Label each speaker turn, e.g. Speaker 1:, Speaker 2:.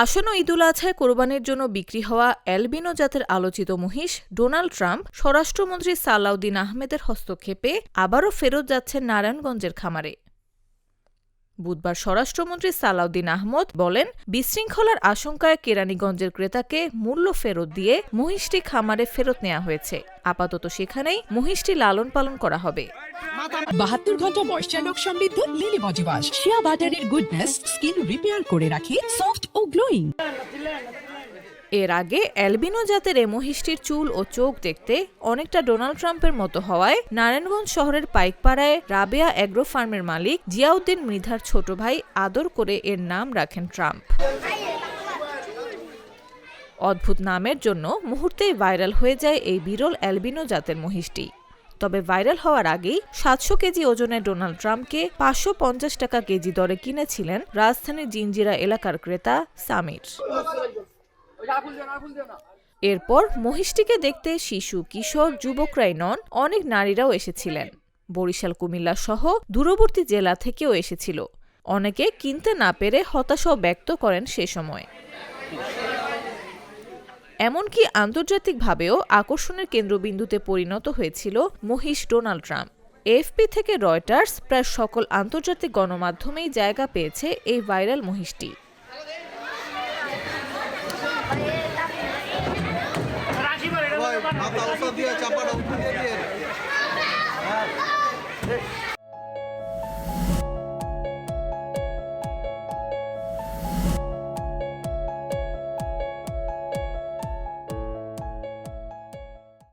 Speaker 1: আসন্ন ঈদুল আজহায় কোরবানির জন্য বিক্রি হওয়া অ্যালবিনো জাতের আলোচিত মহিষ ডোনাল্ড ট্রাম্প স্বরাষ্ট্রমন্ত্রী সালাউদ্দিন আহমেদের হস্তক্ষেপে আবারও ফেরত যাচ্ছেন নারায়ণগঞ্জের খামারে। বুধবার স্বরাষ্ট্রমন্ত্রী সালাউদ্দিন আহমদ বলেন, বিশৃঙ্খলার আশঙ্কায় কেরানীগঞ্জের ক্রেতাকে মূল্য ফেরত দিয়ে মহিষটি খামারে ফেরত নেওয়া হয়েছে। আপাতত সেখানেই মহিষটি লালন পালন করা হবে।
Speaker 2: 72 ঘন্টা ময়েশ্চার লক সমৃদ্ধ লিলি বডি ওয়াশ শিয়া বাটারের গুডনেস স্কিন রিপেয়ার করে রাখে সফট ও গ্লোয়িং।
Speaker 1: এর আগে অ্যালবিনো জাতের এ মহিষটির চুল ও চোখ দেখতে অনেকটা ডোনাল্ড ট্রাম্পের মতো হওয়ায় নারায়ণগঞ্জ শহরের পাইকপাড়ায় রাবেয়া অ্যাগ্রো ফার্মের মালিক জিয়াউদ্দিন মৃধার ছোট ভাই আদর করে এর নাম রাখেন ট্রাম্প। অদ্ভুত নামের জন্য মুহূর্তেই ভাইরাল হয়ে যায় এই বিরল অ্যালবিনো জাতের মহিষটি। তবে ভাইরাল হওয়ার আগেই 700 কেজি ওজনের ডোনাল্ড ট্রাম্পকে 550 টাকা কেজি দরে কিনেছিলেন রাজধানীর জিঞ্জিরা এলাকার ক্রেতা সামির। এরপর মহিষটিকে দেখতে শিশু, কিশোর, যুবকরাই নন, অনেক নারীরাও এসেছিলেন। বরিশাল, কুমিল্লা সহ দূরবর্তী জেলা থেকেও এসেছিল। অনেকে কিনতে না পেরে হতাশাও ব্যক্ত করেন সে সময়। এমনকি আন্তর্জাতিকভাবেও আকর্ষণের কেন্দ্রবিন্দুতে পরিণত হয়েছিল মহিষ ডোনাল্ড ট্রাম্প। এএফপি থেকে রয়টার্স প্রায় সকল আন্তর্জাতিক গণমাধ্যমেই জায়গা পেয়েছে এই ভাইরাল মহিষটি।